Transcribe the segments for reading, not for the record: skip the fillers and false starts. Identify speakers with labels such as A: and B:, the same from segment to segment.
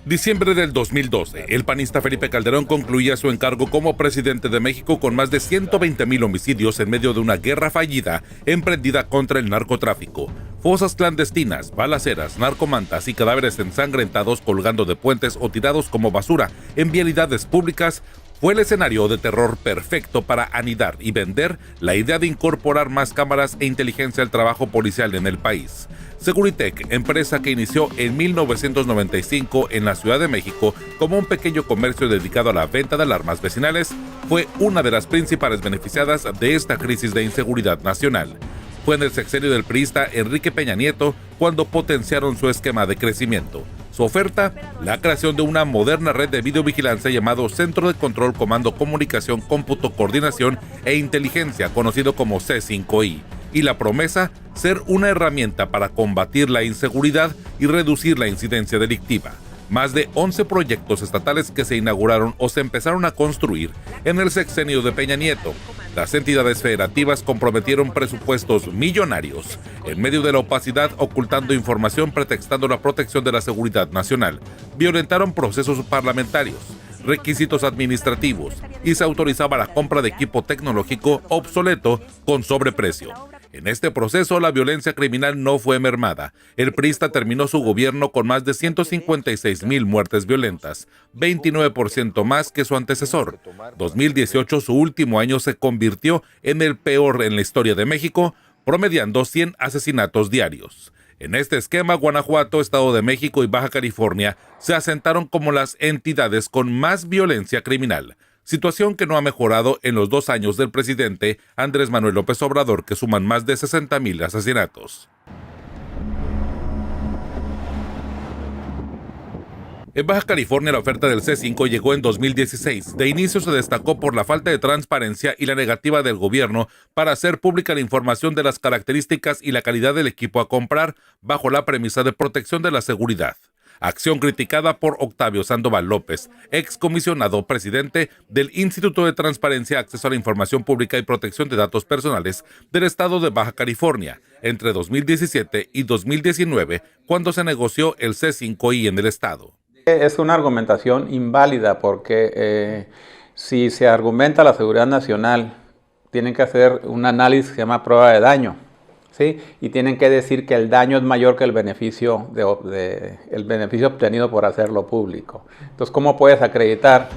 A: Diciembre del 2012, el panista Felipe Calderón concluía su encargo como presidente de México con más de 120,000 homicidios en medio de una guerra fallida emprendida contra el narcotráfico. Fosas clandestinas, balaceras, narcomantas y cadáveres ensangrentados colgando de puentes o tirados como basura en vialidades públicas fue el escenario de terror perfecto para anidar y vender la idea de incorporar más cámaras e inteligencia al trabajo policial en el país. Seguritech, empresa que inició en 1995 en la Ciudad de México como un pequeño comercio dedicado a la venta de alarmas vecinales, fue una de las principales beneficiadas de esta crisis de inseguridad nacional. Fue en el sexenio del priista Enrique Peña Nieto cuando potenciaron su esquema de crecimiento. Su oferta, la creación de una moderna red de videovigilancia llamado Centro de Control, Comando, Comunicación, Cómputo, Coordinación e Inteligencia, conocido como C5I. Y la promesa, ser una herramienta para combatir la inseguridad y reducir la incidencia delictiva. Más de 11 proyectos estatales que se inauguraron o se empezaron a construir en el sexenio de Peña Nieto. Las entidades federativas comprometieron presupuestos millonarios en medio de la opacidad, ocultando información, pretextando la protección de la seguridad nacional. Violentaron procesos parlamentarios, requisitos administrativos y se autorizaba la compra de equipo tecnológico obsoleto con sobreprecio. En este proceso, la violencia criminal no fue mermada. El priista terminó su gobierno con más de 156,000 muertes violentas, 29% más que su antecesor. 2018, su último año, se convirtió en el peor en la historia de México, promediando 100 asesinatos diarios. En este esquema, Guanajuato, Estado de México y Baja California se asentaron como las entidades con más violencia criminal, situación que no ha mejorado en los 2 años del presidente Andrés Manuel López Obrador, que suman más de 60,000 asesinatos. En Baja California, la oferta del C5 llegó en 2016. De inicio se destacó por la falta de transparencia y la negativa del gobierno para hacer pública la información de las características y la calidad del equipo a comprar, bajo la premisa de protección de la seguridad. Acción criticada por Octavio Sandoval López, excomisionado presidente del Instituto de Transparencia, Acceso a la Información Pública y Protección de Datos Personales del Estado de Baja California, entre 2017 y 2019, cuando se negoció el C5I en el Estado.
B: Es una argumentación inválida porque si se argumenta la seguridad nacional, tienen que hacer un análisis que se llama prueba de daño, ¿sí? Y tienen que decir que el daño es mayor que el beneficio obtenido por hacerlo público. Entonces, ¿cómo puedes acreditar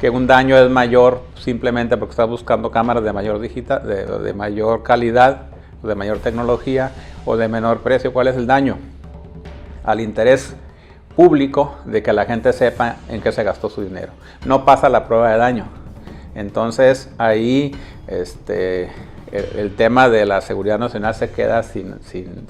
B: que un daño es mayor simplemente porque estás buscando cámaras de mayor calidad, de mayor tecnología o de menor precio? ¿Cuál es el daño? Al interés público de que la gente sepa en qué se gastó su dinero. No pasa la prueba de daño. Entonces ahí el tema de la seguridad nacional se queda sin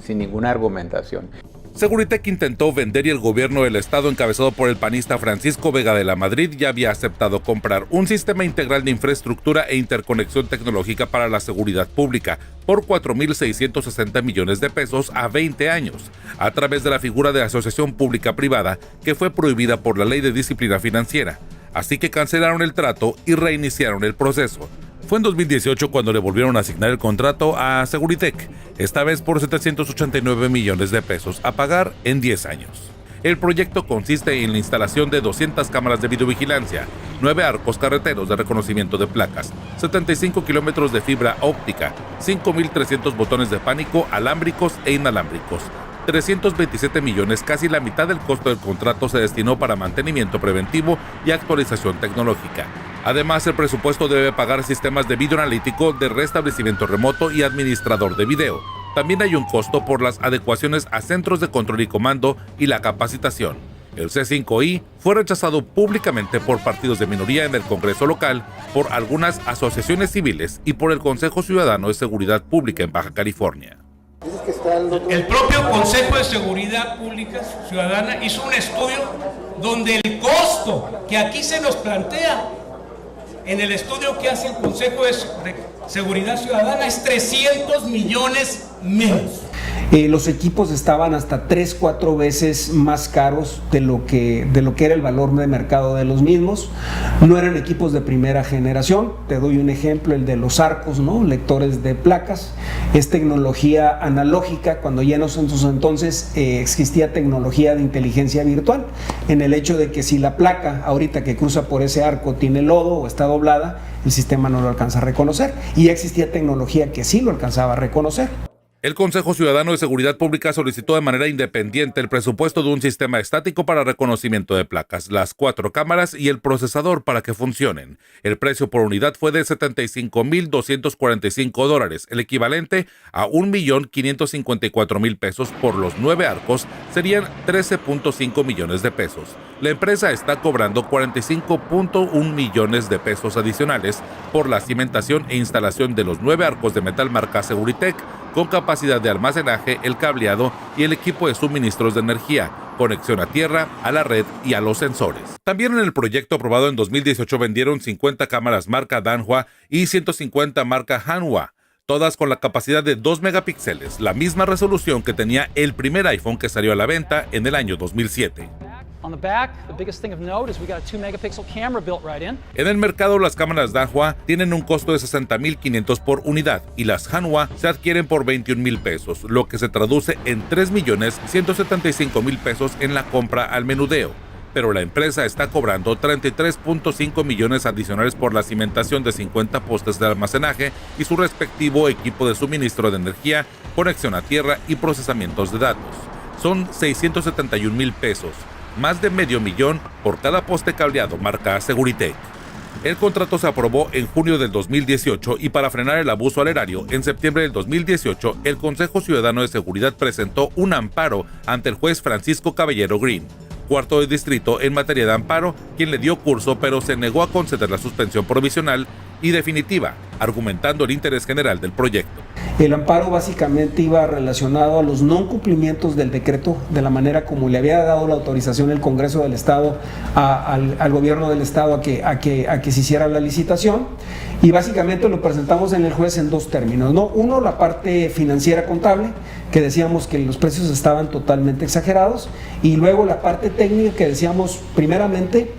B: ninguna argumentación.
A: Seguritech intentó vender y el gobierno del estado, encabezado por el panista Francisco Vega de la Madrid, ya había aceptado comprar un sistema integral de infraestructura e interconexión tecnológica para la seguridad pública por 4,660 millones de pesos a 20 años, a través de la figura de asociación pública-privada que fue prohibida por la Ley de Disciplina Financiera. Así que cancelaron el trato y reiniciaron el proceso. Fue en 2018 cuando le volvieron a asignar el contrato a Seguritech, esta vez por 789 millones de pesos a pagar en 10 años. El proyecto consiste en la instalación de 200 cámaras de videovigilancia, 9 arcos carreteros de reconocimiento de placas, 75 kilómetros de fibra óptica, 5,300 botones de pánico alámbricos e inalámbricos. 327 millones, casi la mitad del costo del contrato, se destinó para mantenimiento preventivo y actualización tecnológica. Además, el presupuesto debe pagar sistemas de video analítico, de restablecimiento remoto y administrador de video. También hay un costo por las adecuaciones a centros de control y comando y la capacitación. El C5I fue rechazado públicamente por partidos de minoría en el Congreso local, por algunas asociaciones civiles y por el Consejo Ciudadano de Seguridad Pública en Baja California.
C: El propio Consejo de Seguridad Pública Ciudadana hizo un estudio donde el costo que aquí se nos plantea en el estudio que hace el Consejo de Seguridad Ciudadana es 300 millones menos.
D: Los equipos estaban hasta 3-4 veces más caros de lo que era el valor de mercado de los mismos. No eran equipos de primera generación. Te doy un ejemplo, el de los arcos, ¿no? Lectores de placas. Es tecnología analógica, cuando ya en esos entonces existía tecnología de inteligencia virtual, en el hecho de que si la placa ahorita que cruza por ese arco tiene lodo o está doblada, el sistema no lo alcanza a reconocer, y ya existía tecnología que sí lo alcanzaba a reconocer.
A: El Consejo Ciudadano de Seguridad Pública solicitó de manera independiente el presupuesto de un sistema estático para reconocimiento de placas, las 4 cámaras y el procesador para que funcionen. El precio por unidad fue de $75,245, el equivalente a $1,554,000 por los 9 arcos, serían 13.5 millones de pesos. La empresa está cobrando 45.1 millones de pesos adicionales por la cimentación e instalación de los 9 arcos de metal marca Seguritech, con capacidad de almacenaje, el cableado y el equipo de suministros de energía, conexión a tierra, a la red y a los sensores. También en el proyecto aprobado en 2018 vendieron 50 cámaras marca Danhua y 150 marca Hanwha, todas con la capacidad de 2 megapíxeles, la misma resolución que tenía el primer iPhone que salió a la venta en el año 2007. En el mercado, las cámaras Danhua tienen un costo de $60,500 por unidad y las Hanwha se adquieren por $21,000, lo que se traduce en $3,175,000 en la compra al menudeo. Pero la empresa está cobrando 33.5 millones adicionales por la cimentación de 50 postes de almacenaje y su respectivo equipo de suministro de energía, conexión a tierra y procesamientos de datos. Son $671,000, más de $500,000 por cada poste cableado marca Seguritech. El contrato se aprobó en junio del 2018 y para frenar el abuso al erario, en septiembre del 2018, el Consejo Ciudadano de Seguridad presentó un amparo ante el juez Francisco Caballero Green, cuarto de distrito en materia de amparo, quien le dio curso pero se negó a conceder la suspensión provisional y definitiva, argumentando el interés general del proyecto.
D: El amparo básicamente iba relacionado a los no cumplimientos del decreto, de la manera como le había dado la autorización el Congreso del Estado al gobierno del Estado a que se hiciera la licitación, y básicamente lo presentamos en el juez en 2 términos, ¿no? Uno, la parte financiera contable, que decíamos que los precios estaban totalmente exagerados, y luego la parte técnica, que decíamos primeramente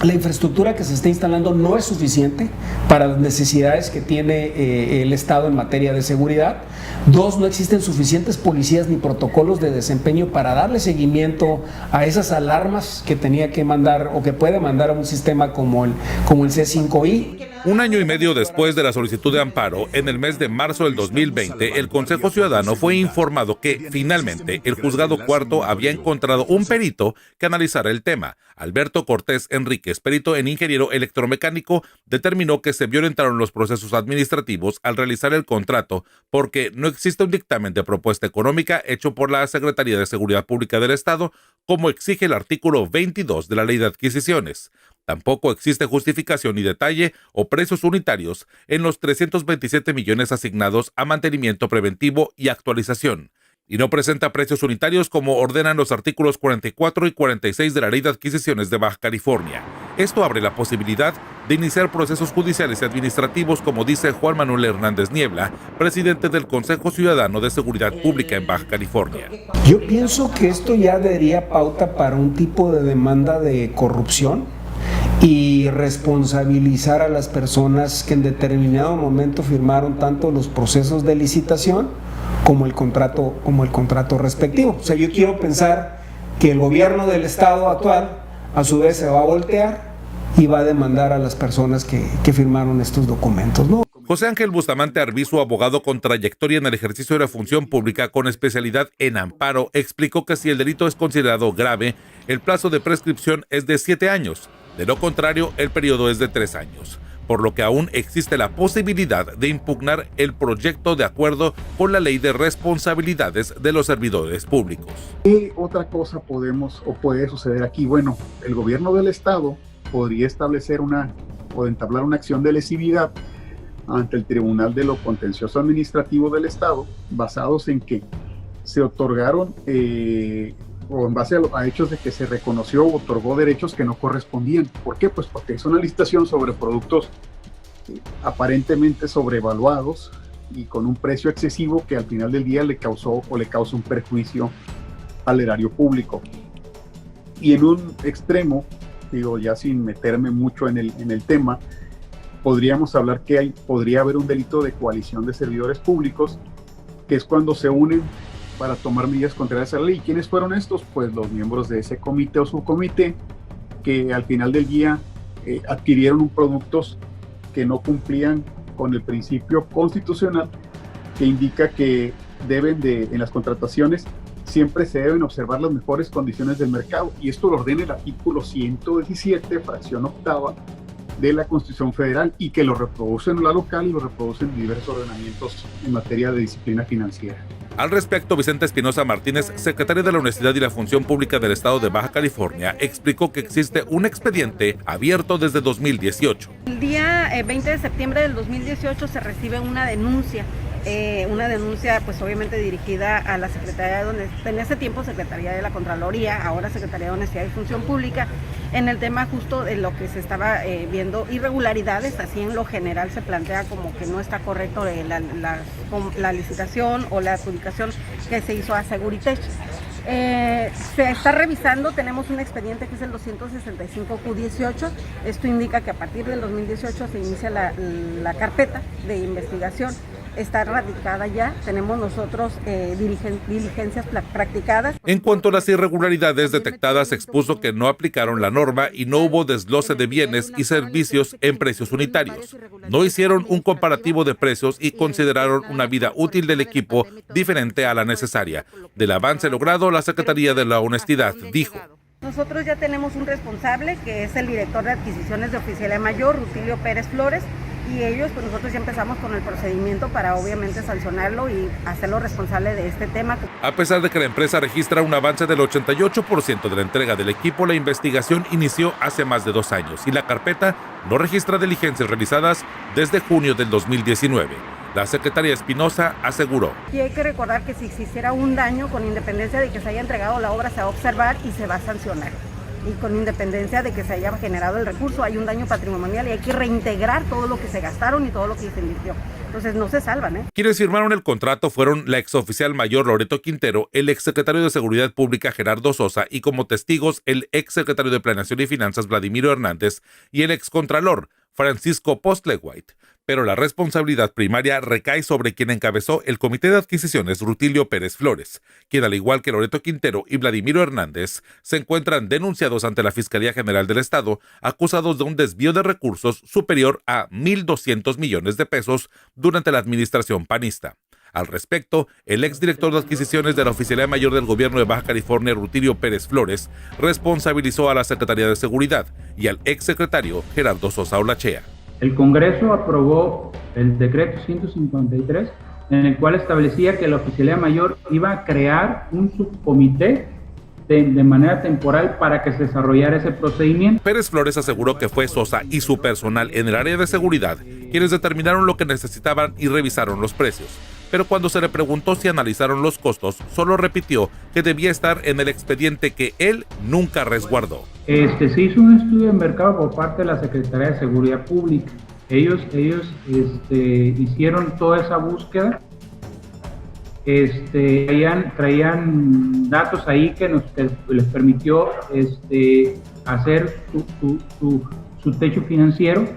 D: la infraestructura que se está instalando no es suficiente para las necesidades que tiene el Estado en materia de seguridad. 2, no existen suficientes policías ni protocolos de desempeño para darle seguimiento a esas alarmas que tenía que mandar o que puede mandar a un sistema como el C5I.
A: Un año y medio después de la solicitud de amparo, en el mes de marzo del 2020, el Consejo Ciudadano fue informado que, finalmente, el Juzgado Cuarto había encontrado un perito que analizara el tema. Alberto Cortés Enríquez, perito en ingeniero electromecánico, determinó que se violentaron los procesos administrativos al realizar el contrato porque no existe un dictamen de propuesta económica hecho por la Secretaría de Seguridad Pública del Estado, como exige el artículo 22 de la Ley de Adquisiciones. Tampoco existe justificación ni detalle o precios unitarios en los 327 millones asignados a mantenimiento preventivo y actualización, y no presenta precios unitarios como ordenan los artículos 44 y 46 de la Ley de Adquisiciones de Baja California. Esto abre la posibilidad de iniciar procesos judiciales y administrativos, como dice Juan Manuel Hernández Niebla, presidente del Consejo Ciudadano de Seguridad Pública en Baja California.
D: Yo pienso que esto ya daría pauta para un tipo de demanda de corrupción y responsabilizar a las personas que en determinado momento firmaron tanto los procesos de licitación como el contrato respectivo. O sea, yo quiero pensar que el gobierno del Estado actual a su vez se va a voltear y va a demandar a las personas que firmaron estos documentos, ¿no?
A: José Ángel Bustamante Arbizu, abogado con trayectoria en el ejercicio de la función pública con especialidad en amparo, explicó que si el delito es considerado grave, el plazo de prescripción es de 7 años. De lo contrario, el periodo es de 3 años, por lo que aún existe la posibilidad de impugnar el proyecto de acuerdo con la Ley de Responsabilidades de los Servidores Públicos.
E: ¿Qué otra cosa puede suceder aquí? Bueno, el gobierno del Estado podría establecer o entablar una acción de lesividad ante el Tribunal de lo Contencioso Administrativo del Estado, basados en que se otorgaron o en base a hechos de que se reconoció o otorgó derechos que no correspondían. ¿Por qué? Pues porque es una licitación sobre productos aparentemente sobrevaluados y con un precio excesivo que al final del día le causó o le causa un perjuicio al erario público. Y en un extremo, digo, ya sin meterme mucho en el tema, podríamos hablar que podría haber un delito de coalición de servidores públicos, que es cuando se unen para tomar medidas contrarias a la ley. ¿Quiénes fueron estos? Pues los miembros de ese comité o subcomité que al final del día adquirieron productos que no cumplían con el principio constitucional que indica que en las contrataciones siempre se deben observar las mejores condiciones del mercado, y esto lo ordena el artículo 117, fracción octava de la Constitución Federal, y que lo reproduce en la local y lo reproduce en diversos ordenamientos en materia de disciplina financiera.
A: Al respecto, Vicente Espinosa Martínez, secretario de la Honestidad y la Función Pública del Estado de Baja California, explicó que existe un expediente abierto desde 2018.
F: El día 20 de septiembre del 2018 se recibe una denuncia pues obviamente dirigida a la Secretaría en ese tiempo Secretaría de la Contraloría, ahora Secretaría de Honestidad y Función Pública, en el tema justo de lo que se estaba viendo irregularidades. Así en lo general se plantea como que no está correcto la licitación o la adjudicación que se hizo a Seguritech. Se está revisando, tenemos un expediente que es el 265Q18. Esto indica que a partir del 2018 se inicia la carpeta de investigación. Está radicada ya, tenemos nosotros diligencias practicadas.
A: En cuanto a las irregularidades detectadas, expuso que no aplicaron la norma y no hubo desglose de bienes y servicios en precios unitarios. No hicieron un comparativo de precios y consideraron una vida útil del equipo diferente a la necesaria. Del avance logrado, la Secretaría de la Honestidad dijo:
F: nosotros ya tenemos un responsable que es el director de adquisiciones de Oficialía Mayor, Rutilio Pérez Flores, y ellos, pues nosotros ya empezamos con el procedimiento para obviamente sancionarlo y hacerlo responsable de este tema.
A: A pesar de que la empresa registra un avance del 88% de la entrega del equipo, la investigación inició hace más de 2 años y la carpeta no registra diligencias realizadas desde junio del 2019. La secretaria Espinosa aseguró:
F: y hay que recordar que si existiera un daño, con independencia de que se haya entregado la obra, se va a observar y se va a sancionar. Y con independencia de que se haya generado el recurso, hay un daño patrimonial y hay que reintegrar todo lo que se gastaron y todo lo que se invirtió. Entonces no se salvan,
A: Quienes firmaron el contrato fueron la exoficial mayor Loreto Quintero, el exsecretario de Seguridad Pública Gerardo Sosa y como testigos el exsecretario de Planeación y Finanzas Vladimiro Hernández y el excontralor Francisco Postlewhite. Pero la responsabilidad primaria recae sobre quien encabezó el Comité de Adquisiciones, Rutilio Pérez Flores, quien al igual que Loreto Quintero y Vladimiro Hernández, se encuentran denunciados ante la Fiscalía General del Estado, acusados de un desvío de recursos superior a 1.200 millones de pesos durante la administración panista. Al respecto, el exdirector de adquisiciones de la Oficialía Mayor del Gobierno de Baja California, Rutilio Pérez Flores, responsabilizó a la Secretaría de Seguridad y al exsecretario Gerardo Sosa Olachea.
G: El Congreso aprobó el decreto 153, en el cual establecía que la Oficialía Mayor iba a crear un subcomité de manera temporal para que se desarrollara ese procedimiento.
A: Pérez Flores aseguró que fue Sosa y su personal en el área de seguridad quienes determinaron lo que necesitaban y revisaron los precios. Pero cuando se le preguntó si analizaron los costos, solo repitió que debía estar en el expediente que él nunca resguardó.
G: Se hizo un estudio de mercado por parte de la Secretaría de Seguridad Pública. Ellos hicieron toda esa búsqueda. Traían datos ahí que les permitió hacer su techo financiero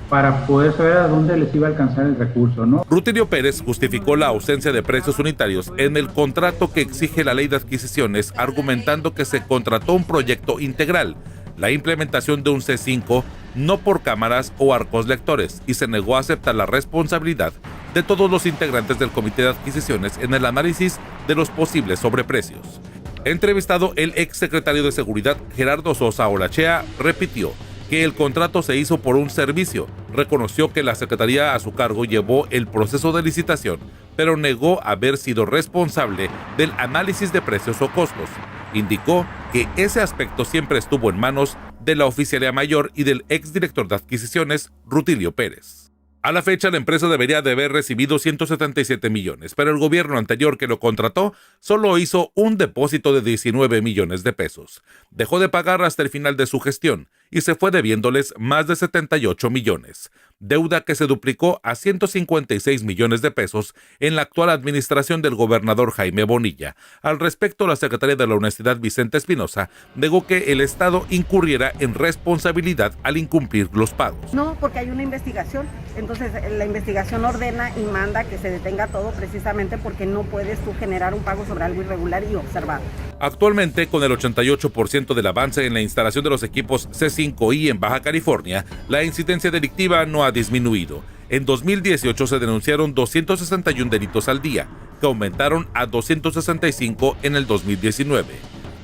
G: para poder saber a dónde les iba a alcanzar el recurso, ¿no?
A: Rutilio Pérez justificó la ausencia de precios unitarios en el contrato que exige la ley de adquisiciones, argumentando que se contrató un proyecto integral, la implementación de un C5, no por cámaras o arcos lectores, y se negó a aceptar la responsabilidad de todos los integrantes del Comité de Adquisiciones en el análisis de los posibles sobreprecios. Entrevistado, el exsecretario de Seguridad, Gerardo Sosa Olachea, repitió que el contrato se hizo por un servicio. Reconoció que la Secretaría a su cargo llevó el proceso de licitación, pero negó haber sido responsable del análisis de precios o costos. Indicó que ese aspecto siempre estuvo en manos de la Oficialía Mayor y del exdirector de adquisiciones, Rutilio Pérez. A la fecha, la empresa debería de haber recibido 177 millones, pero el gobierno anterior que lo contrató solo hizo un depósito de 19 millones de pesos. Dejó de pagar hasta el final de su gestión y se fue debiéndoles más de 78 millones. deuda que se duplicó a 156 millones de pesos en la actual administración del gobernador Jaime Bonilla. Al respecto, la secretaria de la Universidad, Vicente Espinosa, negó que el Estado incurriera en responsabilidad al incumplir los pagos.
F: No, porque hay una investigación, entonces la investigación ordena y manda que se detenga todo precisamente porque no puedes tú generar un pago sobre algo irregular y observado.
A: Actualmente, con el 88% del avance en la instalación de los equipos C5I en Baja California, la incidencia delictiva no ha disminuido. En 2018 se denunciaron 261 delitos al día, que aumentaron a 265 en el 2019.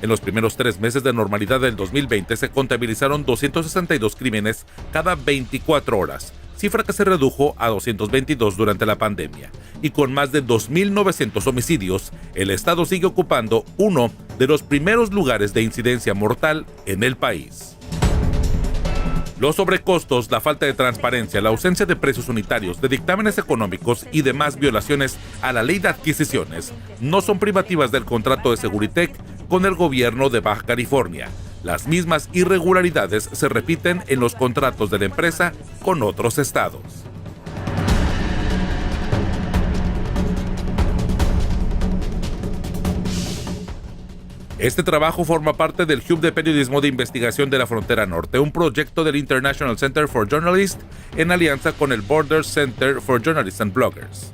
A: En los primeros 3 meses de normalidad del 2020 se contabilizaron 262 crímenes cada 24 horas, cifra que se redujo a 222 durante la pandemia. Y con más de 2.900 homicidios, el Estado sigue ocupando uno de los primeros lugares de incidencia mortal en el país. Los sobrecostos, la falta de transparencia, la ausencia de precios unitarios, de dictámenes económicos y demás violaciones a la ley de adquisiciones no son privativas del contrato de Seguritech con el gobierno de Baja California. Las mismas irregularidades se repiten en los contratos de la empresa con otros estados. Este trabajo forma parte del Hub de Periodismo de Investigación de la Frontera Norte, un proyecto del International Center for Journalists en alianza con el Borders Center for Journalists and Bloggers.